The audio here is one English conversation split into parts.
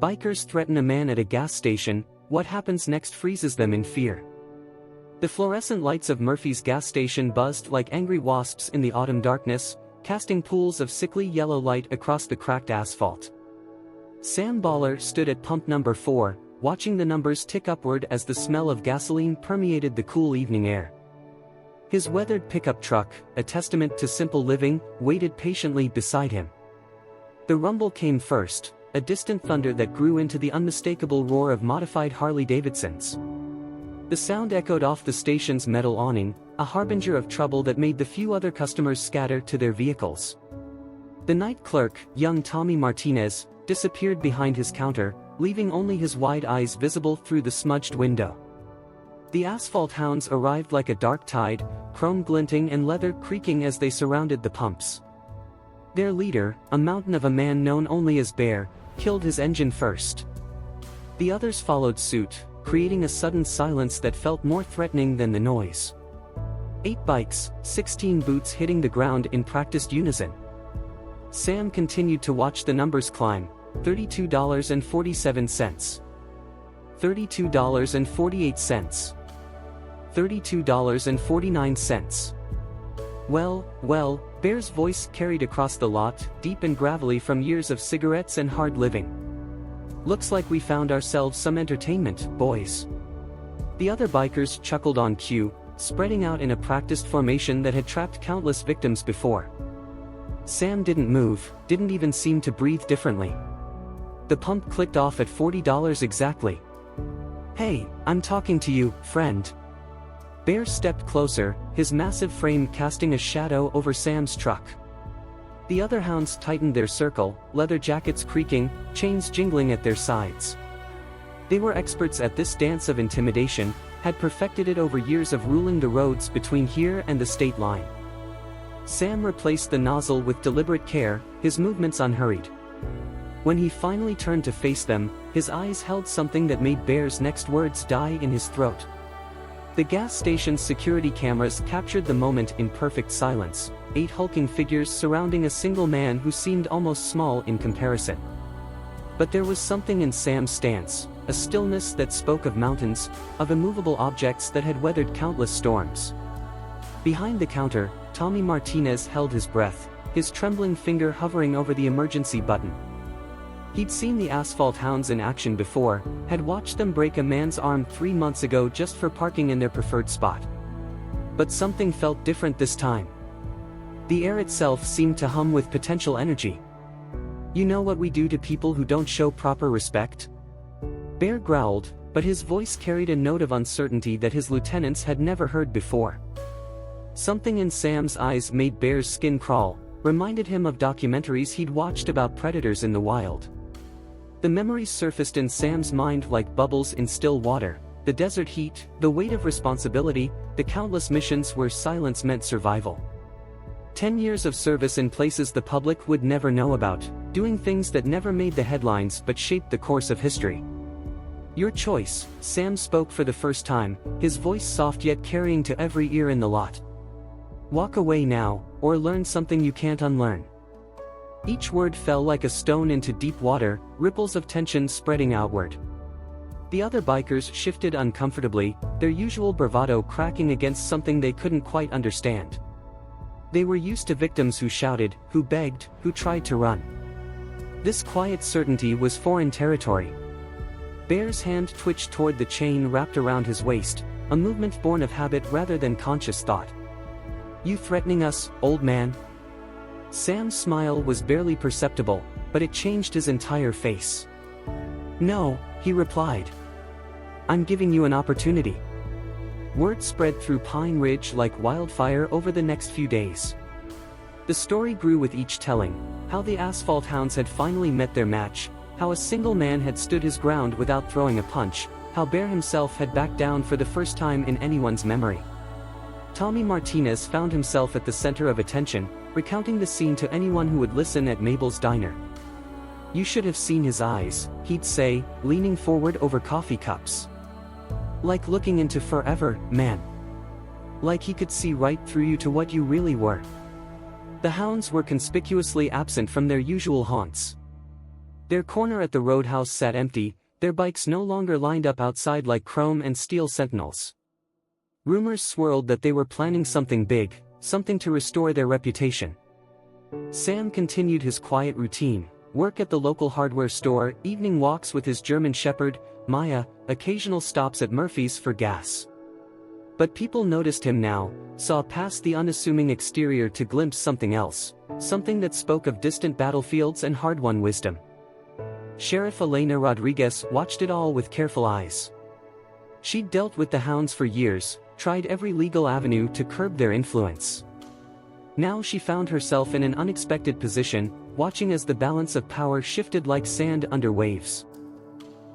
Bikers threaten a man at a gas station. What happens next freezes them in fear. The fluorescent lights of Murphy's gas station buzzed like angry wasps in the autumn darkness, casting pools of sickly yellow light across the cracked asphalt. Sam Baller stood at pump number 4, watching the numbers tick upward as the smell of gasoline permeated the cool evening air. His weathered pickup truck, a testament to simple living, waited patiently beside him. The rumble came first, a distant thunder that grew into the unmistakable roar of modified Harley-Davidsons. The sound echoed off the station's metal awning, a harbinger of trouble that made the few other customers scatter to their vehicles. The night clerk, young Tommy Martinez, disappeared behind his counter, leaving only his wide eyes visible through the smudged window. The asphalt hounds arrived like a dark tide, chrome glinting and leather creaking as they surrounded the pumps. Their leader, a mountain of a man known only as Bear, killed his engine first. The others followed suit, creating a sudden silence that felt more threatening than the noise. 8 bikes, 16 boots hitting the ground in practiced unison. Sam continued to watch the numbers climb. $32.47. $32.48. $32.49. Well, Bear's voice carried across the lot, deep and gravelly from years of cigarettes and hard living. Looks like we found ourselves some entertainment, boys. The other bikers chuckled on cue, spreading out in a practiced formation that had trapped countless victims before. Sam didn't move, didn't even seem to breathe differently. The pump clicked off at $40 exactly. "Hey, I'm talking to you, friend." Bear stepped closer, his massive frame casting a shadow over Sam's truck. The other hounds tightened their circle, leather jackets creaking, chains jingling at their sides. They were experts at this dance of intimidation, had perfected it over years of ruling the roads between here and the state line. Sam replaced the nozzle with deliberate care, his movements unhurried. When he finally turned to face them, his eyes held something that made Bear's next words die in his throat. The gas station's security cameras captured the moment in perfect silence, 8 hulking figures surrounding a single man who seemed almost small in comparison. But there was something in Sam's stance, a stillness that spoke of mountains, of immovable objects that had weathered countless storms. Behind the counter, Tommy Martinez held his breath, his trembling finger hovering over the emergency button. He'd seen the asphalt hounds in action before, had watched them break a man's arm 3 months ago just for parking in their preferred spot. But something felt different this time. The air itself seemed to hum with potential energy. "You know what we do to people who don't show proper respect?" Bear growled, but his voice carried a note of uncertainty that his lieutenants had never heard before. Something in Sam's eyes made Bear's skin crawl, reminded him of documentaries he'd watched about predators in the wild. The memories surfaced in Sam's mind like bubbles in still water, the desert heat, the weight of responsibility, the countless missions where silence meant survival. 10 years of service in places the public would never know about, doing things that never made the headlines but shaped the course of history. "Your choice," Sam spoke for the first time, his voice soft yet carrying to every ear in the lot. "Walk away now, or learn something you can't unlearn." Each word fell like a stone into deep water, ripples of tension spreading outward. The other bikers shifted uncomfortably, their usual bravado cracking against something they couldn't quite understand. They were used to victims who shouted, who begged, who tried to run. This quiet certainty was foreign territory. Bear's hand twitched toward the chain wrapped around his waist, a movement born of habit rather than conscious thought. "You threatening us, old man?" Sam's smile was barely perceptible, but it changed his entire face. "No," he replied. "I'm giving you an opportunity." Word spread through Pine Ridge like wildfire over the next few days. The story grew with each telling, how the asphalt hounds had finally met their match, how a single man had stood his ground without throwing a punch, how Bear himself had backed down for the first time in anyone's memory. Tommy Martinez found himself at the center of attention, recounting the scene to anyone who would listen at Mabel's diner. "You should have seen his eyes," he'd say, leaning forward over coffee cups. "Like looking into forever, man. Like he could see right through you to what you really were." The hounds were conspicuously absent from their usual haunts. Their corner at the roadhouse sat empty, their bikes no longer lined up outside like chrome and steel sentinels. Rumors swirled that they were planning something big, something to restore their reputation. Sam continued his quiet routine, work at the local hardware store, evening walks with his German shepherd, Maya, occasional stops at Murphy's for gas. But people noticed him now, saw past the unassuming exterior to glimpse something else, something that spoke of distant battlefields and hard-won wisdom. Sheriff Elena Rodriguez watched it all with careful eyes. She'd dealt with the hounds for years, tried every legal avenue to curb their influence. Now she found herself in an unexpected position, watching as the balance of power shifted like sand under waves.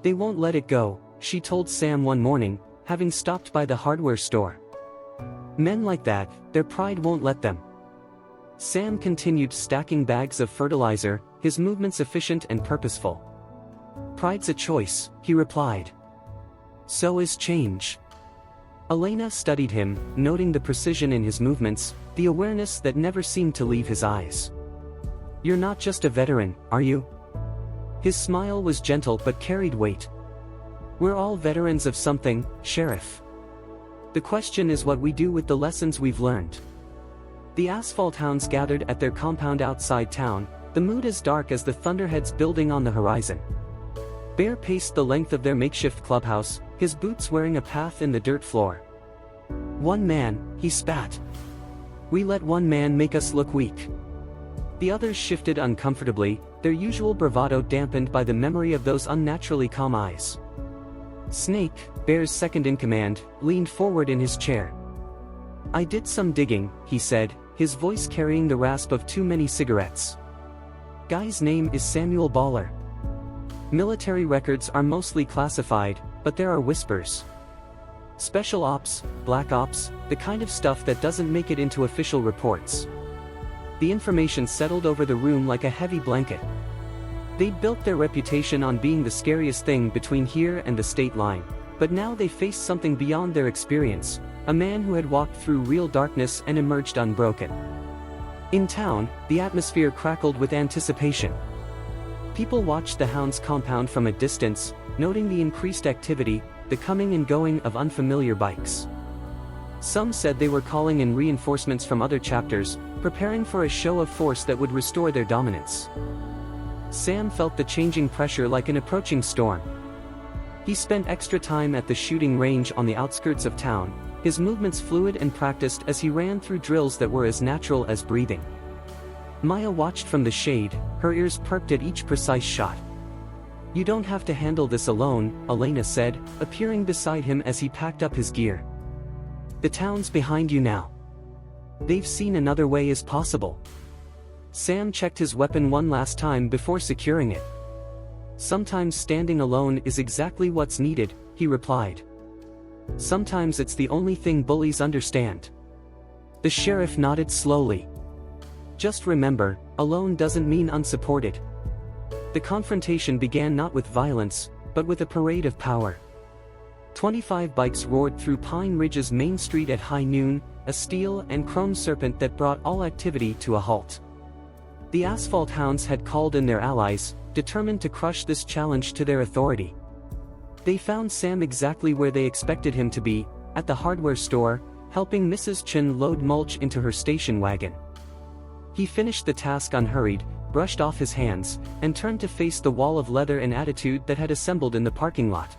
"They won't let it go," she told Sam one morning, having stopped by the hardware store. "Men like that, their pride won't let them." Sam continued stacking bags of fertilizer, his movements efficient and purposeful. "Pride's a choice," he replied. "So is change." Elena studied him, noting the precision in his movements, the awareness that never seemed to leave his eyes. "You're not just a veteran, are you?" His smile was gentle but carried weight. "We're all veterans of something, Sheriff. The question is what we do with the lessons we've learned." The asphalt hounds gathered at their compound outside town, the mood as dark as the thunderheads building on the horizon. Bear paced the length of their makeshift clubhouse, his boots wearing a path in the dirt floor. "One man," he spat. "We let one man make us look weak." The others shifted uncomfortably, their usual bravado dampened by the memory of those unnaturally calm eyes. Snake, Bear's second-in-command, leaned forward in his chair. "I did some digging," he said, his voice carrying the rasp of too many cigarettes. "Guy's name is Samuel Baller. Military records are mostly classified, but there are whispers. Special ops, black ops, the kind of stuff that doesn't make it into official reports." The information settled over the room like a heavy blanket. They'd built their reputation on being the scariest thing between here and the state line, but now they faced something beyond their experience, a man who had walked through real darkness and emerged unbroken. In town, the atmosphere crackled with anticipation. People watched the hounds' compound from a distance, noting the increased activity, the coming and going of unfamiliar bikes. Some said they were calling in reinforcements from other chapters, preparing for a show of force that would restore their dominance. Sam felt the changing pressure like an approaching storm. He spent extra time at the shooting range on the outskirts of town, his movements fluid and practiced as he ran through drills that were as natural as breathing. Maya watched from the shade, her ears perked at each precise shot. "You don't have to handle this alone," Elena said, appearing beside him as he packed up his gear. "The town's behind you now. They've seen another way is possible." Sam checked his weapon one last time before securing it. "Sometimes standing alone is exactly what's needed," he replied. "Sometimes it's the only thing bullies understand." The sheriff nodded slowly. "Just remember, alone doesn't mean unsupported." The confrontation began not with violence, but with a parade of power. 25 bikes roared through Pine Ridge's main street at high noon, a steel and chrome serpent that brought all activity to a halt. The asphalt hounds had called in their allies, determined to crush this challenge to their authority. They found Sam exactly where they expected him to be, at the hardware store, helping Mrs. Chen load mulch into her station wagon. He finished the task unhurried, brushed off his hands, and turned to face the wall of leather and attitude that had assembled in the parking lot.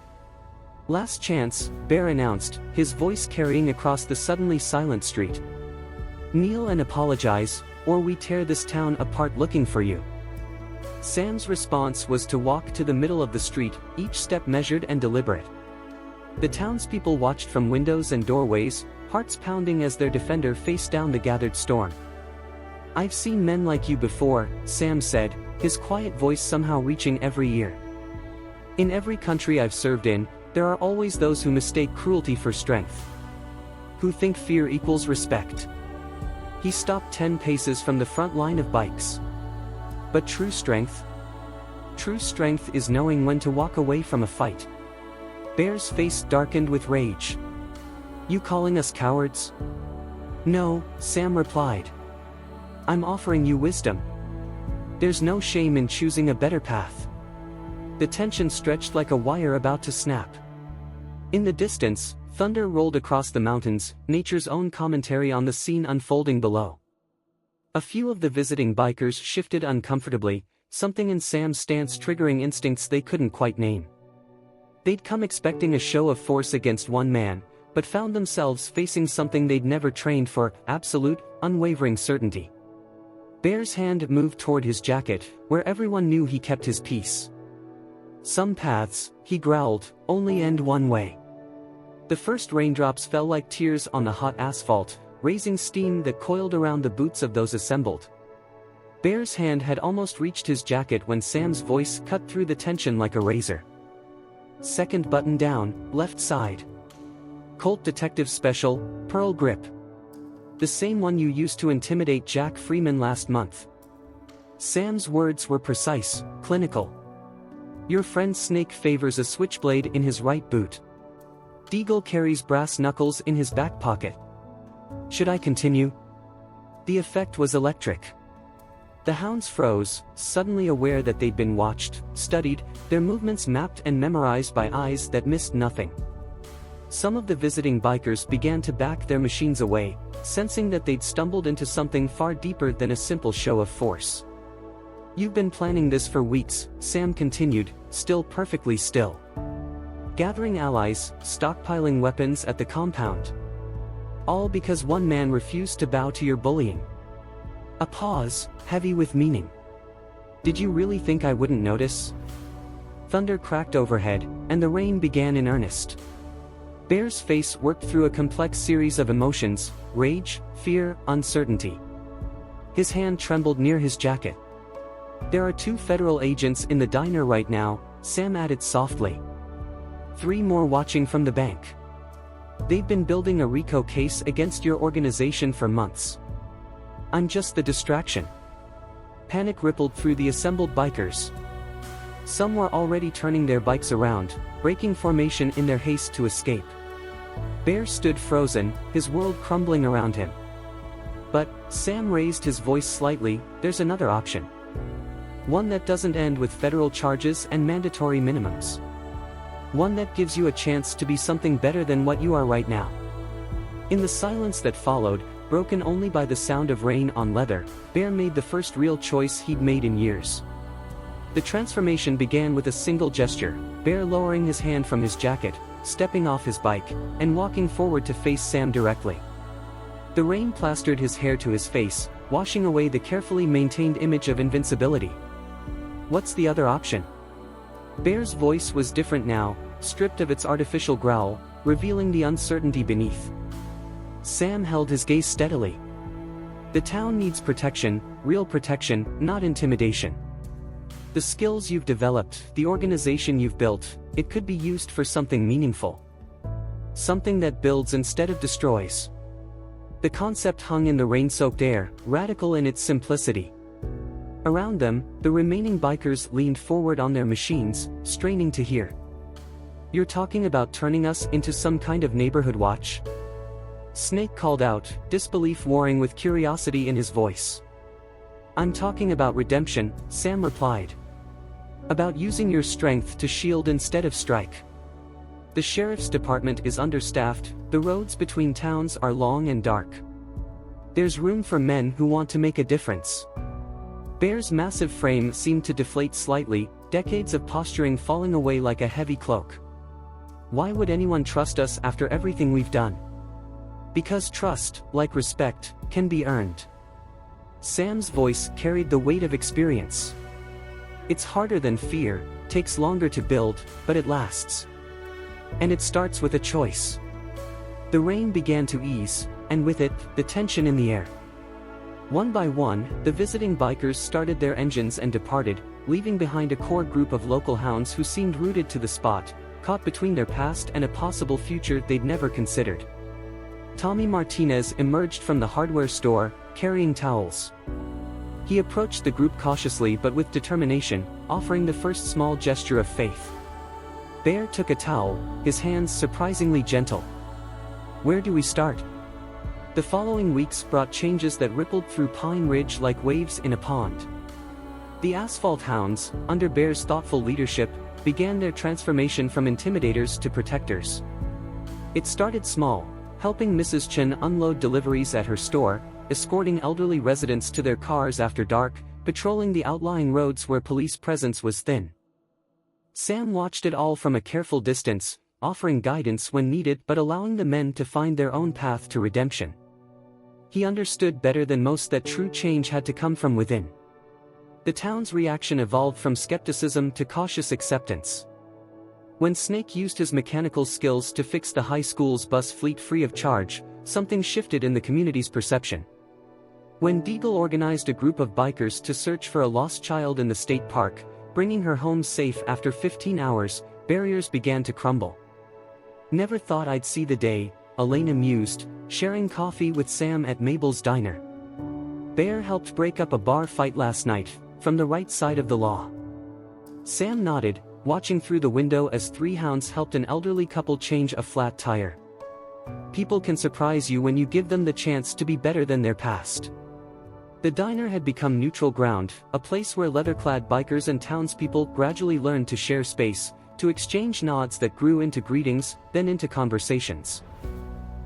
"Last chance," Bear announced, his voice carrying across the suddenly silent street. "Kneel and apologize, or we tear this town apart looking for you." Sam's response was to walk to the middle of the street, each step measured and deliberate. The townspeople watched from windows and doorways, hearts pounding as their defender faced down the gathered storm. "I've seen men like you before," Sam said, his quiet voice somehow reaching every ear. "In every country I've served in, there are always those who mistake cruelty for strength. Who think fear equals respect." He stopped 10 paces from the front line of bikes. "But true strength? True strength is knowing when to walk away from a fight." Bear's face darkened with rage. "You calling us cowards?" "No," Sam replied. "I'm offering you wisdom. There's no shame in choosing a better path. The tension stretched like a wire about to snap. In the distance, thunder rolled across the mountains, nature's own commentary on the scene unfolding below. A few of the visiting bikers shifted uncomfortably, something in Sam's stance triggering instincts they couldn't quite name. They'd come expecting a show of force against one man, but found themselves facing something they'd never trained for: absolute, unwavering certainty. Bear's hand moved toward his jacket, where everyone knew he kept his peace. Some paths, he growled, only end one way. The first raindrops fell like tears on the hot asphalt, raising steam that coiled around the boots of those assembled. Bear's hand had almost reached his jacket when Sam's voice cut through the tension like a razor. Second button down, left side. Colt Detective Special, Pearl Grip. The same one you used to intimidate Jack Freeman last month. Sam's words were precise, clinical. Your friend Snake favors a switchblade in his right boot. Deagle carries brass knuckles in his back pocket. Should I continue? The effect was electric. The hounds froze, suddenly aware that they'd been watched, studied, their movements mapped and memorized by eyes that missed nothing. Some of the visiting bikers began to back their machines away, sensing that they'd stumbled into something far deeper than a simple show of force. You've been planning this for weeks, Sam continued, still perfectly still. Gathering allies, stockpiling weapons at the compound. All because one man refused to bow to your bullying. A pause, heavy with meaning. Did you really think I wouldn't notice? Thunder cracked overhead, and the rain began in earnest. Bear's face worked through a complex series of emotions: rage, fear, uncertainty. His hand trembled near his jacket. There are 2 federal agents in the diner right now, Sam added softly. 3 more watching from the bank. They've been building a RICO case against your organization for months. I'm just the distraction. Panic rippled through the assembled bikers. Some were already turning their bikes around, breaking formation in their haste to escape. Bear stood frozen, his world crumbling around him. But, Sam raised his voice slightly, there's another option. One that doesn't end with federal charges and mandatory minimums. One that gives you a chance to be something better than what you are right now. In the silence that followed, broken only by the sound of rain on leather, Bear made the first real choice he'd made in years. The transformation began with a single gesture, Bear lowering his hand from his jacket, stepping off his bike, and walking forward to face Sam directly. The rain plastered his hair to his face, washing away the carefully maintained image of invincibility. What's the other option? Bear's voice was different now, stripped of its artificial growl, revealing the uncertainty beneath. Sam held his gaze steadily. The town needs protection, real protection, not intimidation. The skills you've developed, the organization you've built, it could be used for something meaningful. Something that builds instead of destroys. The concept hung in the rain-soaked air, radical in its simplicity. Around them, the remaining bikers leaned forward on their machines, straining to hear. You're talking about turning us into some kind of neighborhood watch? Snake called out, disbelief warring with curiosity in his voice. I'm talking about redemption, Sam replied. About using your strength to shield instead of strike. The sheriff's department is understaffed, the roads between towns are long and dark. There's room for men who want to make a difference. Bear's massive frame seemed to deflate slightly, decades of posturing falling away like a heavy cloak. Why would anyone trust us after everything we've done? Because trust, like respect, can be earned. Sam's voice carried the weight of experience. It's harder than fear, takes longer to build, but it lasts. And it starts with a choice. The rain began to ease, and with it, the tension in the air. One by one, the visiting bikers started their engines and departed, leaving behind a core group of local hounds who seemed rooted to the spot, caught between their past and a possible future they'd never considered. Tommy Martinez emerged from the hardware store, carrying towels. He approached the group cautiously but with determination, offering the first small gesture of faith. Bear took a towel, his hands surprisingly gentle. Where do we start? The following weeks brought changes that rippled through Pine Ridge like waves in a pond. The asphalt hounds, under Bear's thoughtful leadership, began their transformation from intimidators to protectors. It started small, helping Mrs. Chen unload deliveries at her store, escorting elderly residents to their cars after dark, patrolling the outlying roads where police presence was thin. Sam watched it all from a careful distance, offering guidance when needed but allowing the men to find their own path to redemption. He understood better than most that true change had to come from within. The town's reaction evolved from skepticism to cautious acceptance. When Snake used his mechanical skills to fix the high school's bus fleet free of charge, something shifted in the community's perception. When Deagle organized a group of bikers to search for a lost child in the state park, bringing her home safe after 15 hours, barriers began to crumble. "Never thought I'd see the day," Elena mused, sharing coffee with Sam at Mabel's diner. "Bear helped break up a bar fight last night, from the right side of the law." Sam nodded, watching through the window as three hounds helped an elderly couple change a flat tire. People can surprise you when you give them the chance to be better than their past. The diner had become neutral ground, a place where leather-clad bikers and townspeople gradually learned to share space, to exchange nods that grew into greetings, then into conversations.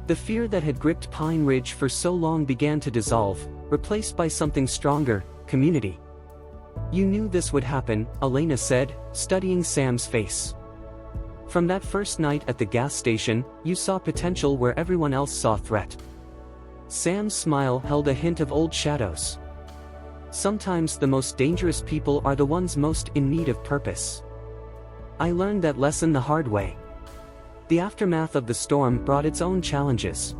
The fear that had gripped Pine Ridge for so long began to dissolve, replaced by something stronger: community. "You knew this would happen," Elena said, studying Sam's face. "From that first night at the gas station, you saw potential where everyone else saw threat." Sam's smile held a hint of old shadows. "Sometimes the most dangerous people are the ones most in need of purpose. I learned that lesson the hard way." The aftermath of the storm brought its own challenges.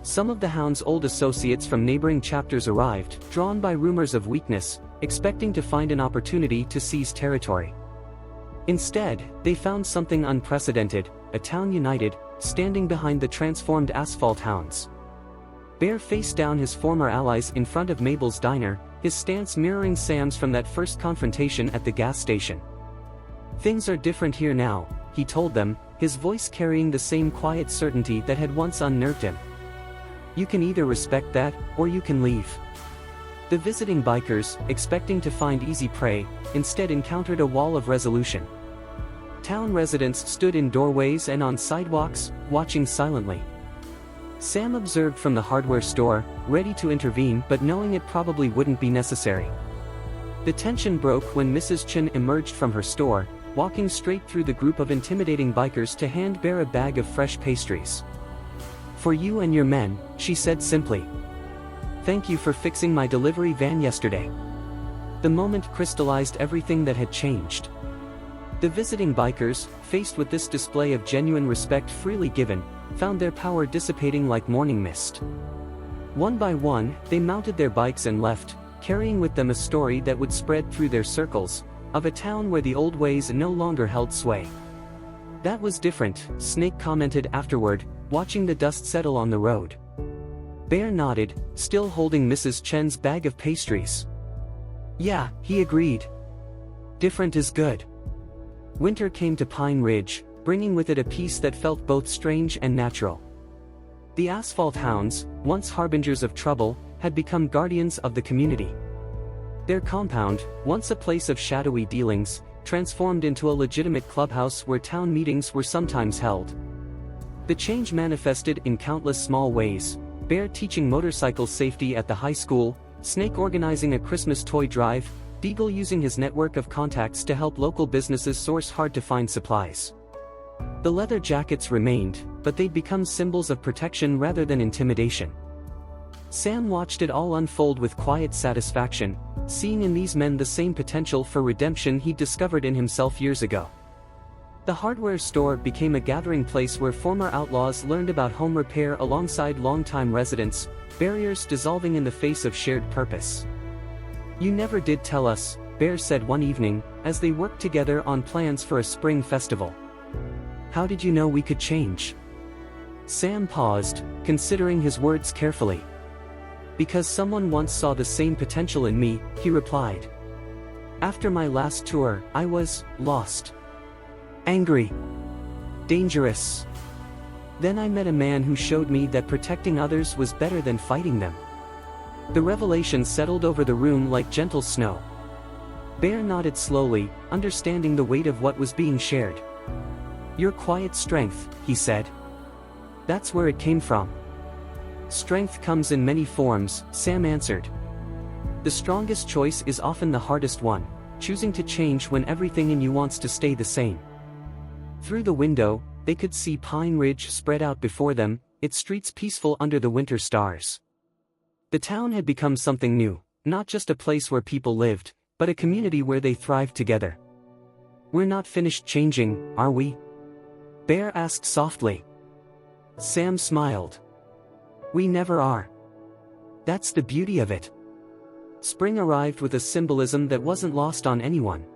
Some of the Hound's old associates from neighboring chapters arrived, drawn by rumors of weakness, expecting to find an opportunity to seize territory. Instead, they found something unprecedented: a town united, standing behind the transformed Asphalt Hounds. Bear faced down his former allies in front of Mabel's diner, his stance mirroring Sam's from that first confrontation at the gas station. "Things are different here now," he told them, his voice carrying the same quiet certainty that had once unnerved him. "You can either respect that, or you can leave." The visiting bikers, expecting to find easy prey, instead encountered a wall of resolution. Town residents stood in doorways and on sidewalks, watching silently. Sam observed from the hardware store, ready to intervene but knowing it probably wouldn't be necessary. The tension broke when Mrs. Chen emerged from her store, walking straight through the group of intimidating bikers to hand Bear a bag of fresh pastries. "For you and your men," she said simply. "Thank you for fixing my delivery van yesterday." The moment crystallized everything that had changed. The visiting bikers, faced with this display of genuine respect freely given, found their power dissipating like morning mist. One by one, they mounted their bikes and left, carrying with them a story that would spread through their circles, of a town where the old ways no longer held sway. "That was different," Snake commented afterward, watching the dust settle on the road. Bear nodded, still holding Mrs. Chen's bag of pastries. "Yeah," he agreed. "Different is good." Winter came to Pine Ridge, bringing with it a peace that felt both strange and natural. The Asphalt Hounds, once harbingers of trouble, had become guardians of the community. Their compound, once a place of shadowy dealings, transformed into a legitimate clubhouse where town meetings were sometimes held. The change manifested in countless small ways: Bear teaching motorcycle safety at the high school, Snake organizing a Christmas toy drive, Deagle using his network of contacts to help local businesses source hard-to-find supplies. The leather jackets remained, but they'd become symbols of protection rather than intimidation. Sam watched it all unfold with quiet satisfaction, seeing in these men the same potential for redemption he'd discovered in himself years ago. The hardware store became a gathering place where former outlaws learned about home repair alongside longtime residents, barriers dissolving in the face of shared purpose. "You never did tell us," Bear said one evening, as they worked together on plans for a spring festival. "How did you know we could change?" Sam paused, considering his words carefully. "Because someone once saw the same potential in me," he replied. "After my last tour, I was lost. Angry. Dangerous. Then I met a man who showed me that protecting others was better than fighting them." The revelation settled over the room like gentle snow. Bear nodded slowly, understanding the weight of what was being shared. Your quiet strength, he said. That's where it came from. Strength comes in many forms, Sam answered. The strongest choice is often the hardest one, choosing to change when everything in you wants to stay the same. Through the window, they could see Pine Ridge spread out before them, its streets peaceful under the winter stars. The town had become something new, not just a place where people lived, but a community where they thrived together. We're not finished changing, are we? Bear asked softly. Sam smiled. We never are. That's the beauty of it. Spring arrived with a symbolism that wasn't lost on anyone.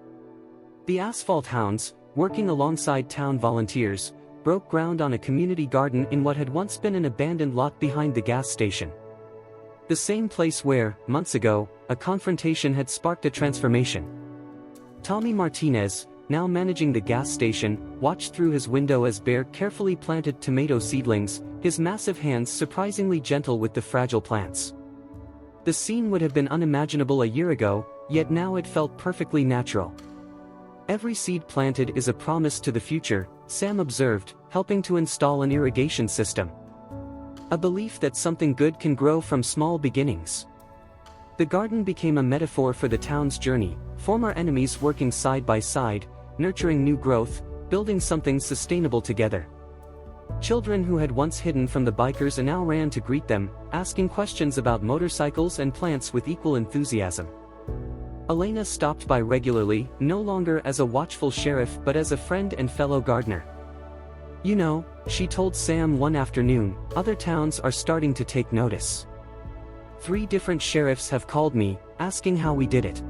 The asphalt hounds, working alongside town volunteers, broke ground on a community garden in what had once been an abandoned lot behind the gas station. The same place where, months ago, a confrontation had sparked a transformation. Tommy Martinez, now managing the gas station, watched through his window as Bear carefully planted tomato seedlings, his massive hands surprisingly gentle with the fragile plants. The scene would have been unimaginable a year ago, yet now it felt perfectly natural. Every seed planted is a promise to the future, Sam observed, helping to install an irrigation system. A belief that something good can grow from small beginnings. The garden became a metaphor for the town's journey, former enemies working side by side, nurturing new growth, building something sustainable together. Children who had once hidden from the bikers now ran to greet them, asking questions about motorcycles and plants with equal enthusiasm. Elena stopped by regularly, no longer as a watchful sheriff but as a friend and fellow gardener. You know, she told Sam one afternoon, other towns are starting to take notice. 3 different sheriffs have called me, asking how we did it.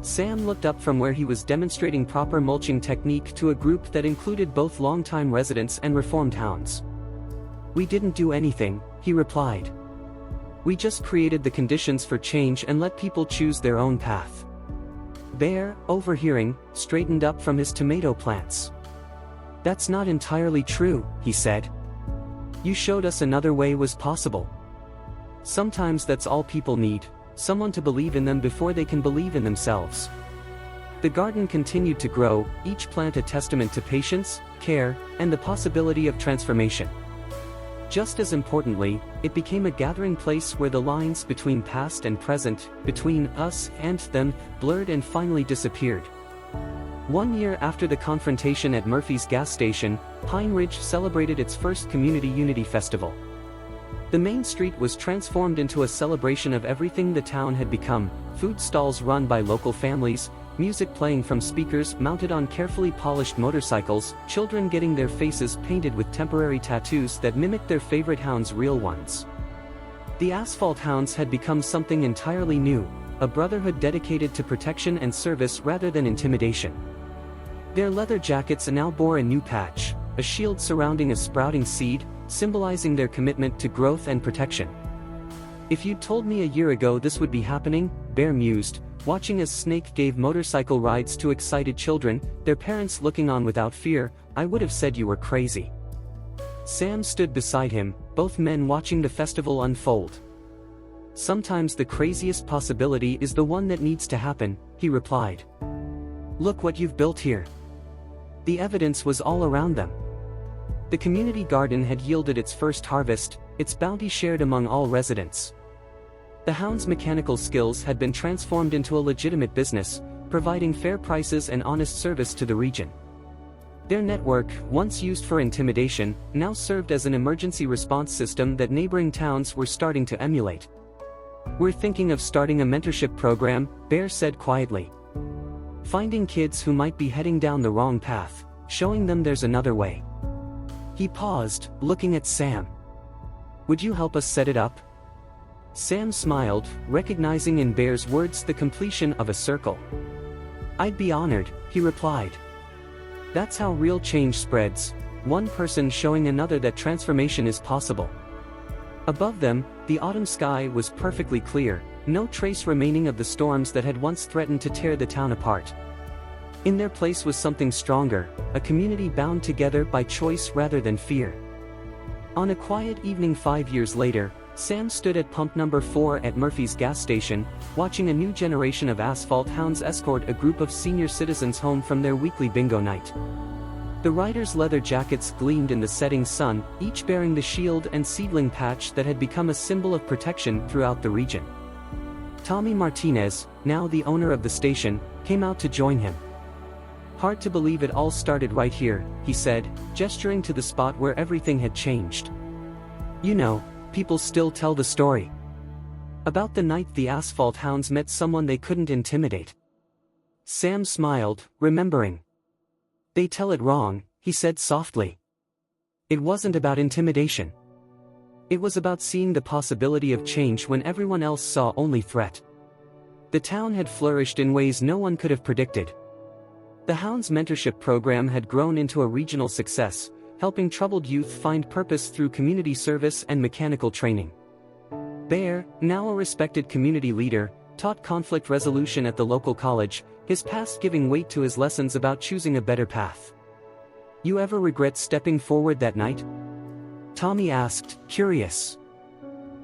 Sam looked up from where he was demonstrating proper mulching technique to a group that included both longtime residents and reformed hounds. We didn't do anything, he replied. We just created the conditions for change and let people choose their own path. Bear, overhearing, straightened up from his tomato plants. That's not entirely true, he said. You showed us another way was possible. Sometimes that's all people need, someone to believe in them before they can believe in themselves. The garden continued to grow, each plant a testament to patience, care, and the possibility of transformation. Just as importantly, it became a gathering place where the lines between past and present, between us and them, blurred and finally disappeared. 1 year after the confrontation at Murphy's gas station, Pine Ridge celebrated its first Community Unity Festival. The main street was transformed into a celebration of everything the town had become, food stalls run by local families, music playing from speakers mounted on carefully polished motorcycles, children getting their faces painted with temporary tattoos that mimicked their favorite hounds' real ones. The asphalt hounds had become something entirely new, a brotherhood dedicated to protection and service rather than intimidation. Their leather jackets now bore a new patch, a shield surrounding a sprouting seed, symbolizing their commitment to growth and protection. If you'd told me a year ago this would be happening, Bear mused, watching as Snake gave motorcycle rides to excited children, their parents looking on without fear, I would have said you were crazy. Sam stood beside him, both men watching the festival unfold. Sometimes the craziest possibility is the one that needs to happen, he replied. Look what you've built here. The evidence was all around them. The community garden had yielded its first harvest, its bounty shared among all residents. The hounds' mechanical skills had been transformed into a legitimate business, providing fair prices and honest service to the region. Their network, once used for intimidation, now served as an emergency response system that neighboring towns were starting to emulate. We're thinking of starting a mentorship program, Bear said quietly. Finding kids who might be heading down the wrong path, showing them there's another way. He paused, looking at Sam. Would you help us set it up? Sam smiled, recognizing in Bear's words the completion of a circle. I'd be honored, he replied. That's how real change spreads, one person showing another that transformation is possible. Above them, the autumn sky was perfectly clear, no trace remaining of the storms that had once threatened to tear the town apart. In their place was something stronger, a community bound together by choice rather than fear. On a quiet evening 5 years later, Sam stood at pump number 4 at Murphy's gas station, watching a new generation of asphalt hounds escort a group of senior citizens home from their weekly bingo night. The riders' leather jackets gleamed in the setting sun, each bearing the shield and seedling patch that had become a symbol of protection throughout the region. Tommy Martinez, now the owner of the station, came out to join him. "Hard to believe it all started right here," he said, gesturing to the spot where everything had changed. "You know, people still tell the story about the night the asphalt hounds met someone they couldn't intimidate." Sam smiled, remembering. "They tell it wrong," he said softly. "It wasn't about intimidation. It was about seeing the possibility of change when everyone else saw only threat." The town had flourished in ways no one could have predicted. The Hounds mentorship program had grown into a regional success, helping troubled youth find purpose through community service and mechanical training. Bear, now a respected community leader, taught conflict resolution at the local college, his past giving weight to his lessons about choosing a better path. "You ever regret stepping forward that night?" Tommy asked, curious.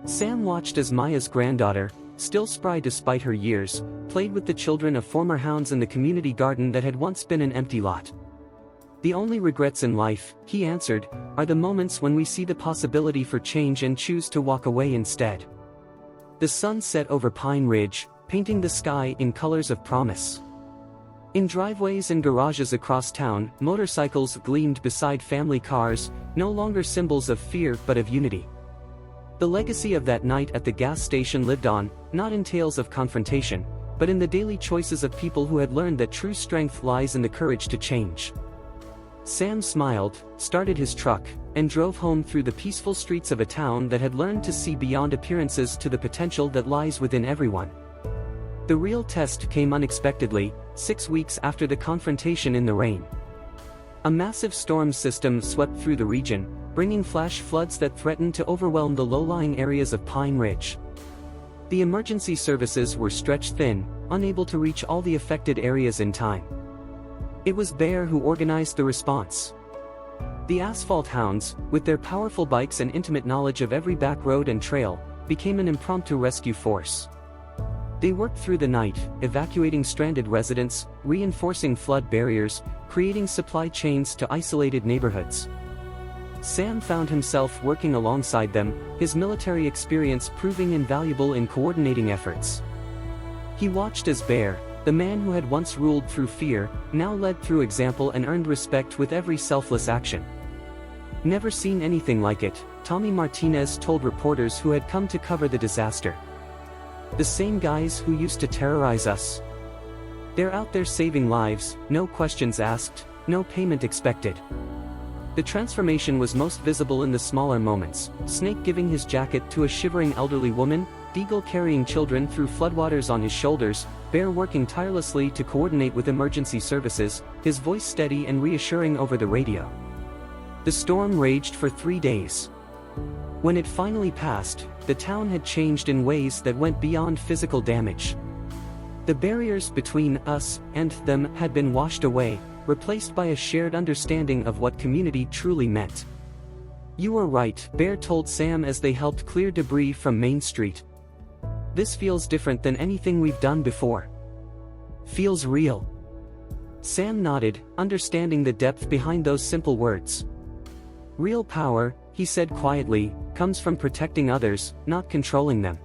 Sam watched as Maya's granddaughter, still spry despite her years, played with the children of former hounds in the community garden that had once been an empty lot. "The only regrets in life," he answered, "are the moments when we see the possibility for change and choose to walk away instead." The sun set over Pine Ridge, painting the sky in colors of promise. In driveways and garages across town, motorcycles gleamed beside family cars, no longer symbols of fear but of unity. The legacy of that night at the gas station lived on, not in tales of confrontation, but in the daily choices of people who had learned that true strength lies in the courage to change. Sam smiled, started his truck, and drove home through the peaceful streets of a town that had learned to see beyond appearances to the potential that lies within everyone. The real test came unexpectedly, 6 weeks after the confrontation in the rain. A massive storm system swept through the region, bringing flash floods that threatened to overwhelm the low-lying areas of Pine Ridge. The emergency services were stretched thin, unable to reach all the affected areas in time. It was Bear who organized the response. The Asphalt Hounds, with their powerful bikes and intimate knowledge of every back road and trail, became an impromptu rescue force. They worked through the night, evacuating stranded residents, reinforcing flood barriers, creating supply chains to isolated neighborhoods. Sam found himself working alongside them, his military experience proving invaluable in coordinating efforts. He watched as Bear, the man who had once ruled through fear, now led through example and earned respect with every selfless action. "Never seen anything like it," Tommy Martinez told reporters who had come to cover the disaster. "The same guys who used to terrorize us. They're out there saving lives, no questions asked, no payment expected." The transformation was most visible in the smaller moments, Snake giving his jacket to a shivering elderly woman, Deagle carrying children through floodwaters on his shoulders, Bear working tirelessly to coordinate with emergency services, his voice steady and reassuring over the radio. The storm raged for 3 days. When it finally passed, the town had changed in ways that went beyond physical damage. The barriers between us and them had been washed away, replaced by a shared understanding of what community truly meant. "You were right," Bear told Sam as they helped clear debris from Main Street. "This feels different than anything we've done before. Feels real." Sam nodded, understanding the depth behind those simple words. "Real power," he said quietly, "comes from protecting others, not controlling them."